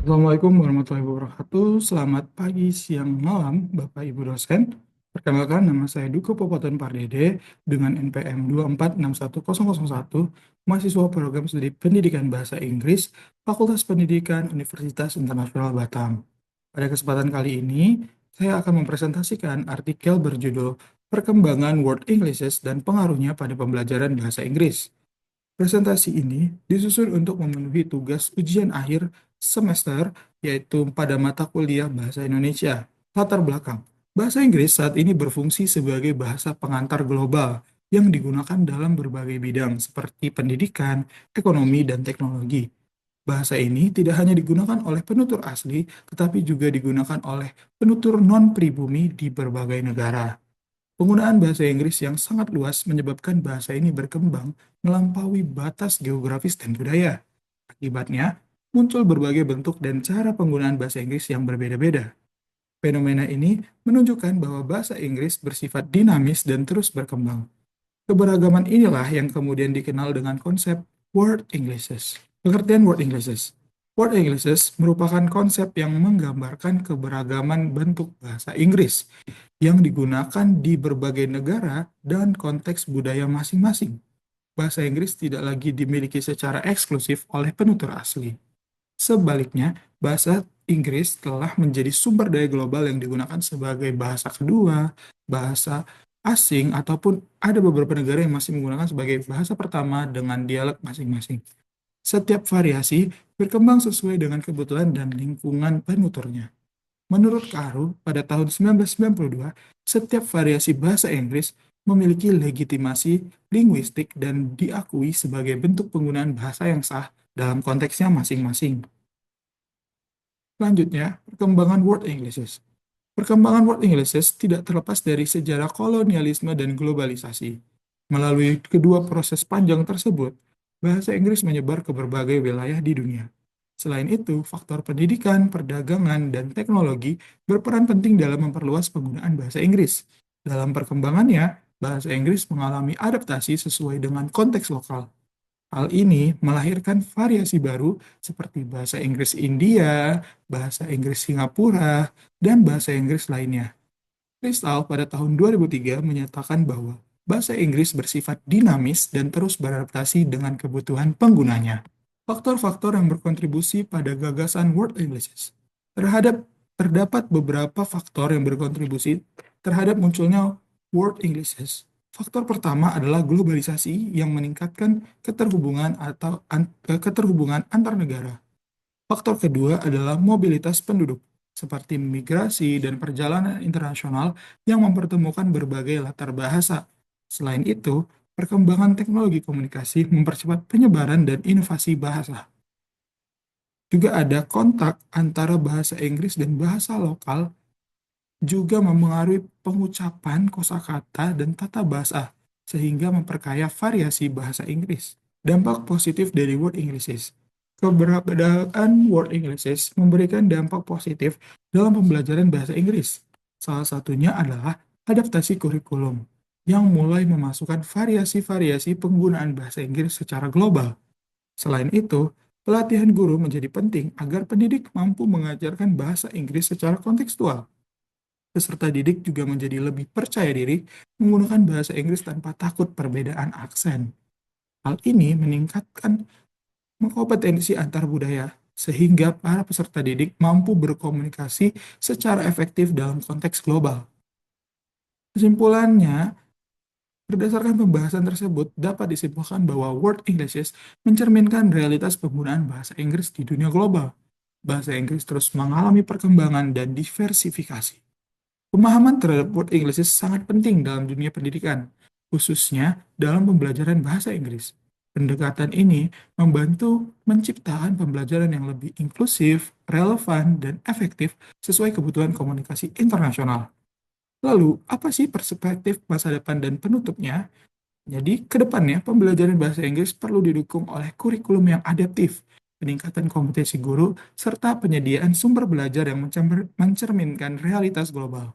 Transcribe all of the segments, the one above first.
Assalamualaikum warahmatullahi wabarakatuh. Selamat pagi, siang, malam, Bapak Ibu dosen. Perkenalkan, nama saya Duko Popoton Pardede dengan NPM 2461001, mahasiswa program studi Pendidikan Bahasa Inggris, Fakultas Pendidikan Universitas Internasional Batam. Pada kesempatan kali ini, saya akan mempresentasikan artikel berjudul Perkembangan Word Englishes dan Pengaruhnya pada Pembelajaran Bahasa Inggris. Presentasi ini disusun untuk memenuhi tugas ujian akhir semester, yaitu pada mata kuliah Bahasa Indonesia. Latar belakang. Bahasa Inggris saat ini berfungsi sebagai bahasa pengantar global yang digunakan dalam berbagai bidang seperti pendidikan, ekonomi, dan teknologi. Bahasa ini tidak hanya digunakan oleh penutur asli, tetapi juga digunakan oleh penutur non-pribumi di berbagai negara. Penggunaan bahasa Inggris yang sangat luas menyebabkan bahasa ini berkembang melampaui batas geografis dan budaya. Akibatnya, muncul berbagai bentuk dan cara penggunaan bahasa Inggris yang berbeda-beda. Fenomena ini menunjukkan bahwa bahasa Inggris bersifat dinamis dan terus berkembang. Keberagaman inilah yang kemudian dikenal dengan konsep Word Englishes. Pengertian Word Englishes. Word Englishes merupakan konsep yang menggambarkan keberagaman bentuk bahasa Inggris yang digunakan di berbagai negara dan konteks budaya masing-masing. Bahasa Inggris tidak lagi dimiliki secara eksklusif oleh penutur asli. Sebaliknya, bahasa Inggris telah menjadi sumber daya global yang digunakan sebagai bahasa kedua, bahasa asing, ataupun ada beberapa negara yang masih menggunakan sebagai bahasa pertama dengan dialek masing-masing. Setiap variasi berkembang sesuai dengan kebutuhan dan lingkungan penuturnya. Menurut Karu, pada tahun 1992, setiap variasi bahasa Inggris memiliki legitimasi linguistik dan diakui sebagai bentuk penggunaan bahasa yang sah dalam konteksnya masing-masing. Selanjutnya, perkembangan Word Englishes. Perkembangan Word Englishes tidak terlepas dari sejarah kolonialisme dan globalisasi. Melalui kedua proses panjang tersebut, bahasa Inggris menyebar ke berbagai wilayah di dunia. Selain itu, faktor pendidikan, perdagangan, dan teknologi berperan penting dalam memperluas penggunaan bahasa Inggris. Dalam perkembangannya, bahasa Inggris mengalami adaptasi sesuai dengan konteks lokal. Hal ini melahirkan variasi baru seperti bahasa Inggris India, bahasa Inggris Singapura, dan bahasa Inggris lainnya. Crystal pada tahun 2003 menyatakan bahwa bahasa Inggris bersifat dinamis dan terus beradaptasi dengan kebutuhan penggunanya. Faktor-faktor yang berkontribusi pada gagasan Word Englishes. Terdapat beberapa faktor yang berkontribusi terhadap munculnya Word Englishes. Faktor pertama adalah globalisasi yang meningkatkan keterhubungan antar negara. Faktor kedua adalah mobilitas penduduk, seperti migrasi dan perjalanan internasional yang mempertemukan berbagai latar bahasa. Selain itu, perkembangan teknologi komunikasi mempercepat penyebaran dan inovasi bahasa. Juga ada kontak antara bahasa Inggris dan bahasa lokal juga mempengaruhi pengucapan kosakata dan tata bahasa, sehingga memperkaya variasi bahasa Inggris. Dampak positif dari Word Englishes. Keberadaan Word Englishes memberikan dampak positif dalam pembelajaran bahasa Inggris. Salah satunya adalah adaptasi kurikulum, yang mulai memasukkan variasi-variasi penggunaan bahasa Inggris secara global. Selain itu, pelatihan guru menjadi penting agar pendidik mampu mengajarkan bahasa Inggris secara kontekstual. Peserta didik juga menjadi lebih percaya diri menggunakan bahasa Inggris tanpa takut perbedaan aksen. Hal ini meningkatkan kompetensi antar budaya, sehingga para peserta didik mampu berkomunikasi secara efektif dalam konteks global. Kesimpulannya, berdasarkan pembahasan tersebut, dapat disimpulkan bahwa Word Englishes mencerminkan realitas penggunaan bahasa Inggris di dunia global. Bahasa Inggris terus mengalami perkembangan dan diversifikasi. Pemahaman terhadap Word Englishes sangat penting dalam dunia pendidikan, khususnya dalam pembelajaran bahasa Inggris. Pendekatan ini membantu menciptakan pembelajaran yang lebih inklusif, relevan, dan efektif sesuai kebutuhan komunikasi internasional. Lalu, apa sih perspektif masa depan dan penutupnya? Jadi, ke depannya, pembelajaran bahasa Inggris perlu didukung oleh kurikulum yang adaptif, peningkatan kompetensi guru, serta penyediaan sumber belajar yang mencerminkan realitas global.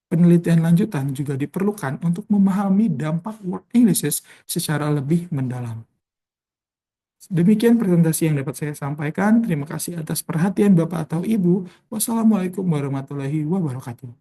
Penelitian lanjutan juga diperlukan untuk memahami dampak Word Englishes secara lebih mendalam. Demikian presentasi yang dapat saya sampaikan. Terima kasih atas perhatian Bapak atau Ibu. Wassalamualaikum warahmatullahi wabarakatuh.